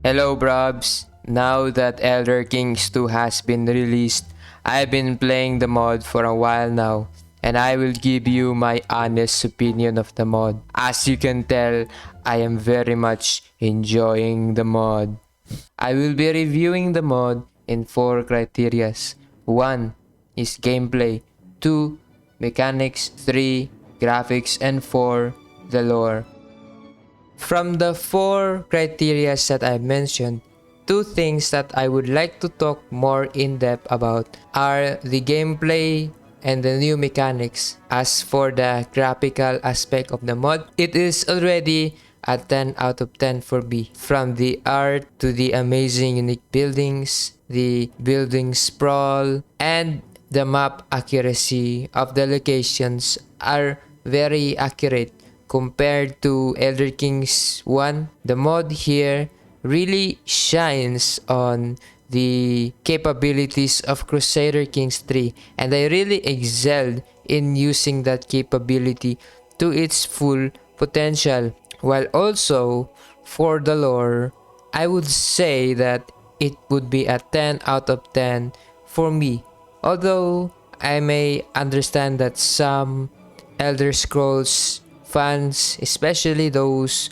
Hello, Brubs. Now that Elder Kings 2 has been released, I've been playing the mod for a while now, and I will give you my honest opinion of the mod. As you can tell, I am very much enjoying the mod. I will be reviewing the mod in 4 criterias. 1 is gameplay, 2 mechanics, 3 graphics, and 4 the lore. From the 4 criteria that I mentioned, two things that I would like to talk more in depth about are the gameplay and the new mechanics. As for the graphical aspect of the mod, it is already a 10 out of 10 for me. From the art to the amazing unique buildings, the building sprawl, and the map accuracy of the locations are very accurate compared to Elder Kings 1. The mod here really shines on the capabilities of Crusader Kings 3, and I really excelled in using that capability to its full potential. While also for the lore, I would say that it would be a 10 out of 10 for me. Although I may understand that some Elder Scrolls fans, especially those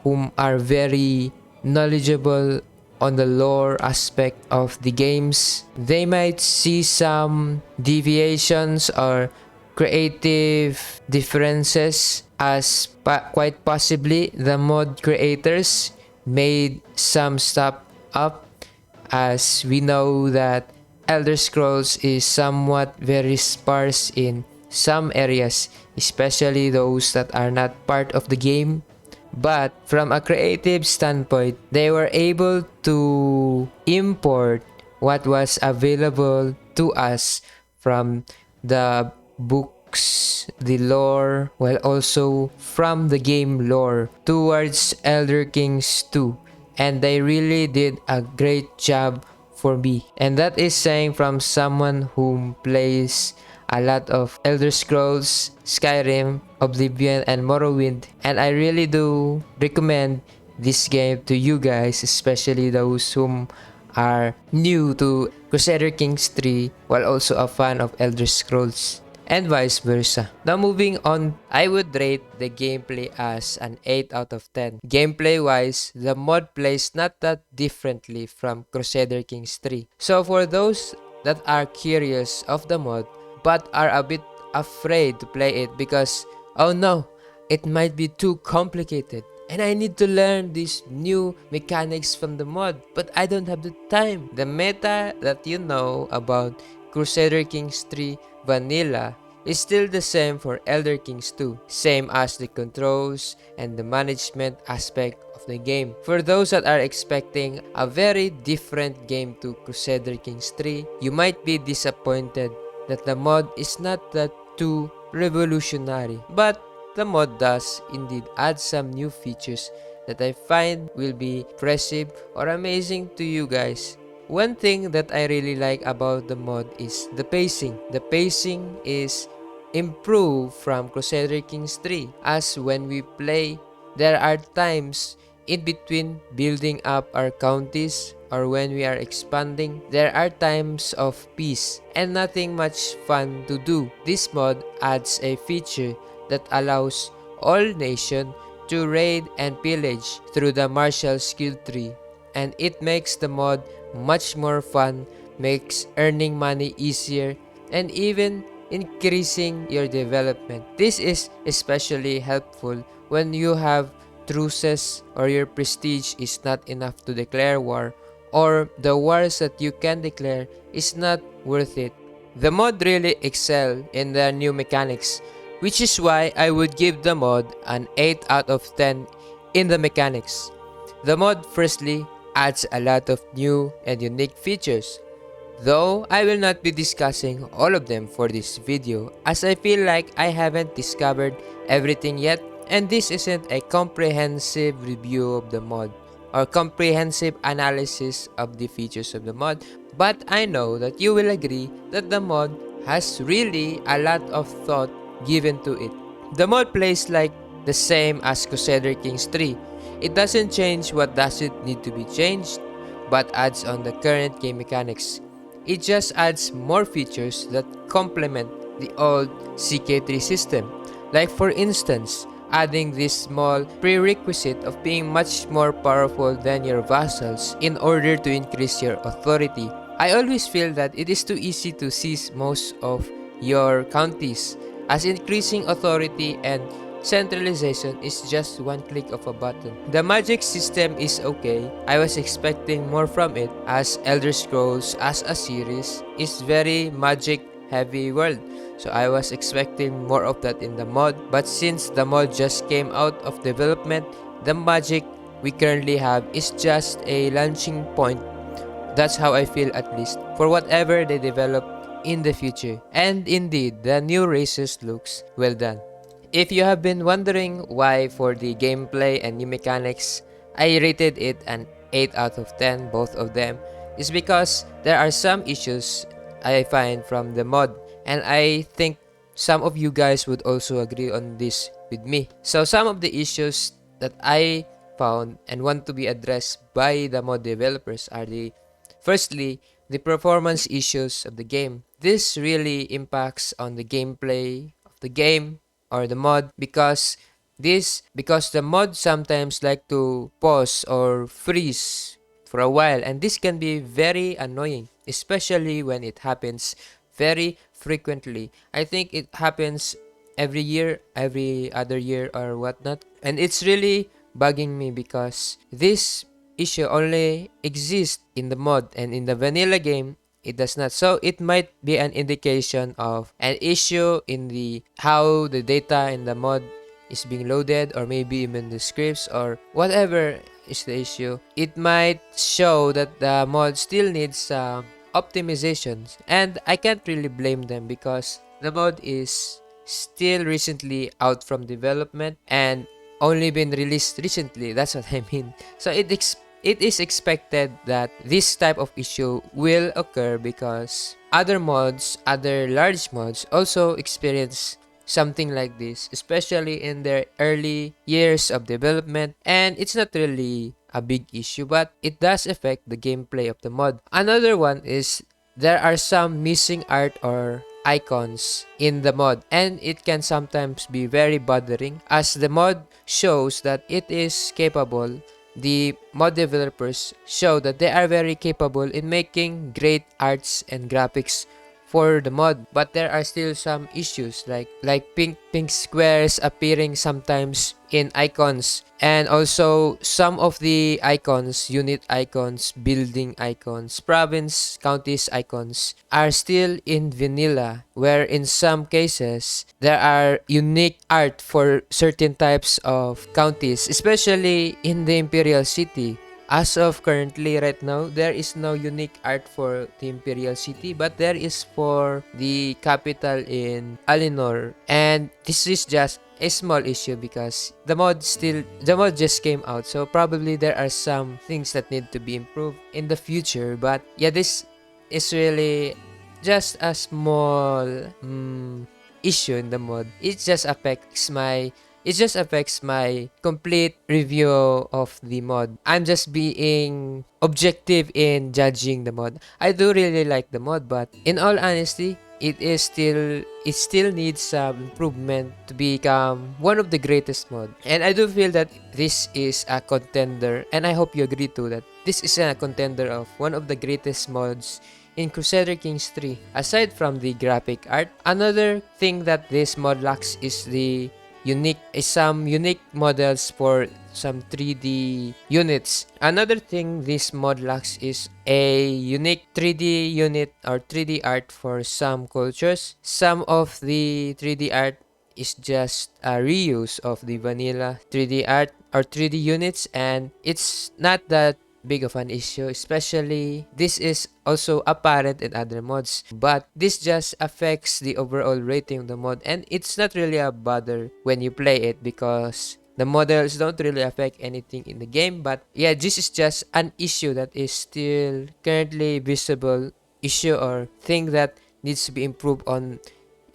whom are very knowledgeable on the lore aspect of the games, they might see some deviations or creative differences, as quite possibly the mod creators made some stuff up, as we know that Elder Scrolls is somewhat very sparse in some areas, especially those that are not part of the game. But from a creative standpoint, they were able to import what was available to us from the books, the lore, while also from the game lore towards Elder Kings 2. And they really did a great job for me. And that is saying from someone who plays a lot of Elder Scrolls, Skyrim, Oblivion, and Morrowind. And I really do recommend this game to you guys, especially those whom are new to Crusader Kings 3 while also a fan of Elder Scrolls, and vice versa. Now moving on, I would rate the gameplay as an 8 out of 10. Gameplay wise, the mod plays not that differently from Crusader Kings 3. So for those that are curious of the mod but are a bit afraid to play it because, oh no, it might be too complicated and I need to learn these new mechanics from the mod, but I don't have the time. The meta that you know about Crusader Kings 3 Vanilla is still the same for Elder Kings 2, same as the controls and the management aspect of the game. For those that are expecting a very different game to Crusader Kings 3, you might be disappointed that the mod is not that too revolutionary, but the mod does indeed add some new features that I find will be impressive or amazing to you guys. One thing that I really like about the mod is the pacing. The pacing is improved from Crusader Kings 3, as when we play, there are times in between building up our counties or when we are expanding, there are times of peace and nothing much fun to do. This mod adds a feature that allows all nations to raid and pillage through the martial skill tree, and it makes the mod much more fun, makes earning money easier, and even increasing your development. This is especially helpful when you have truces or your prestige is not enough to declare war, or the wars that you can declare is not worth it. The mod really excel in the new mechanics, which is why I would give the mod an 8 out of 10 in the mechanics. The mod firstly adds a lot of new and unique features, though I will not be discussing all of them for this video, as I feel like I haven't discovered everything yet, and this isn't a comprehensive review of the mod or comprehensive analysis of the features of the mod, but I know that you will agree that the mod has really a lot of thought given to it. The mod plays like the same as Crusader Kings 3. It doesn't change what doesn't need to be changed, but adds on the current game mechanics. It just adds more features that complement the old CK3 system. Like for instance, adding this small prerequisite of being much more powerful than your vassals in order to increase your authority. I always feel that it is too easy to seize most of your counties, as increasing authority and centralization is just one click of a button. The magic system is okay. I was expecting more from it, as Elder Scrolls as a series is very magic heavy world. So I was expecting more of that in the mod, but since the mod just came out of development, the magic we currently have is just a launching point. That's how I feel, at least, for whatever they develop in the future. And indeed, the new races looks well done. If you have been wondering why for the gameplay and new mechanics, I rated it an 8 out of 10, both of them, is because there are some issues I find from the mod, and I think some of you guys would also agree on this with me. So some of the issues that I found and want to be addressed by the mod developers are firstly, the performance issues of the game. This really impacts on the gameplay of the game or the mod, because the mod sometimes like to pause or freeze for a while, and this can be very annoying, especially when it happens very frequently. I think it happens every year, every other year or whatnot, and it's really bugging me because this issue only exists in the mod, and in the vanilla game it does not. So it might be an indication of an issue in the how the data in the mod is being loaded, or maybe even the scripts, or whatever is the issue. It might show that the mod still needs some optimizations, and I can't really blame them because the mod is still recently out from development and only been released recently. That's what I mean. So it is expected that this type of issue will occur because other mods, other large mods, also experience something like this, especially in their early years of development, and it's not really a big issue, but it does affect the gameplay of the mod. Another one is there are some missing art or icons in the mod, and it can sometimes be very bothering, as the mod shows that it is capable. The mod developers show that they are very capable in making great arts and graphics for the mod, but there are still some issues like pink squares appearing sometimes in icons, and also some of the icons, unit icons, building icons, province counties icons, are still in vanilla, where in some cases there are unique art for certain types of counties, especially in the Imperial City. As of currently, right now, there is no unique art for the Imperial City, but there is for the capital in Alinor. And this is just a small issue because the mod just came out, so probably there are some things that need to be improved in the future. But yeah, this is really just a small issue in the mod. It just affects my complete review of the mod. I'm just being objective in judging the mod. I do really like the mod, but in all honesty, it still needs some improvement to become one of the greatest mod. And I do feel that this is a contender, and I hope you agree to that. This is a contender of one of the greatest mods in Crusader Kings 3. Aside from the graphic art, another thing that this mod lacks is some unique models for some 3D units. Another thing this mod lacks is a unique 3D unit or 3D art for some cultures. Some of the 3D art is just a reuse of the vanilla 3D art or 3D units, and it's not that big of an issue, especially this is also apparent in other mods, but this just affects the overall rating of the mod, and it's not really a bother when you play it because the models don't really affect anything in the game. But yeah, this is just an issue that is still currently visible issue or thing that needs to be improved on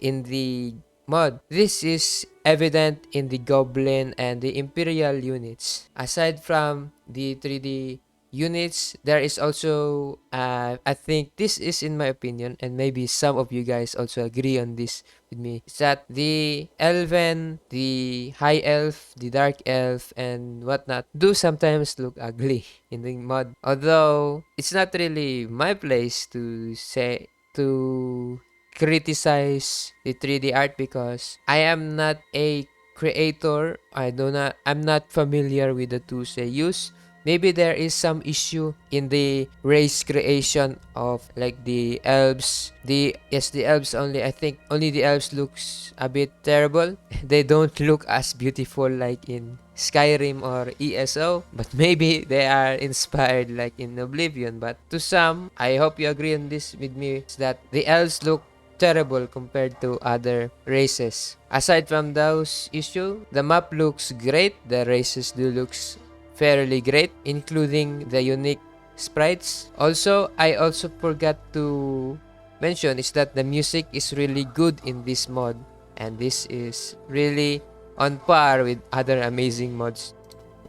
in the mod. This is evident in the Goblin and the Imperial units. Aside from the 3D units, there is also, I think this is in my opinion, and maybe some of you guys also agree on this with me, is that the Elven, the High Elf, the Dark Elf, and whatnot do sometimes look ugly in the mod. Although, it's not really my place to say, to criticize the 3D art because I am not a creator. I'm not familiar with the tools they use. Maybe there is some issue in the race creation of like the elves. The elves only, I think only the elves looks a bit terrible. They don't look as beautiful like in Skyrim or ESO, but maybe they are inspired like in Oblivion. But to some, I hope you agree on this with me, is that the elves look terrible compared to other races. Aside from those issues, the map looks great. The races do looks fairly great, including the unique sprites. Also, I also forgot to mention is that the music is really good in this mod, and this is really on par with other amazing mods.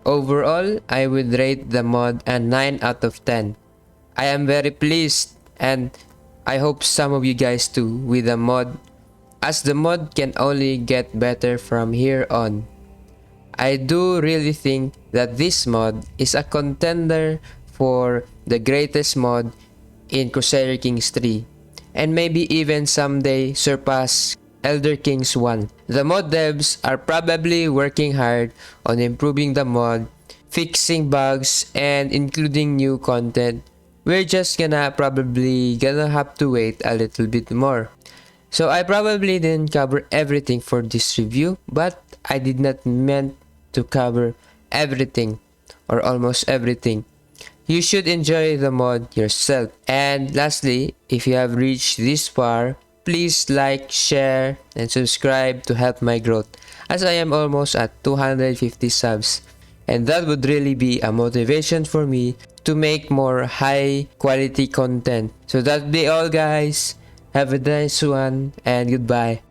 Overall, I would rate the mod a 9 out of 10. I am very pleased, and I hope some of you guys too, with the mod, as the mod can only get better from here on. I do really think that this mod is a contender for the greatest mod in Crusader Kings 3, and maybe even someday surpass Elder Kings 1. The mod devs are probably working hard on improving the mod, fixing bugs, and including new content. We're just probably gonna have to wait a little bit more. So I probably didn't cover everything for this review, but I did not meant to cover everything or almost everything. You should enjoy the mod yourself. And lastly, if you have reached this far, please like, share, and subscribe to help my growth, as I am almost at 250 subs. And that would really be a motivation for me to make more high quality content. So that'd be all, guys. Have a nice one and goodbye.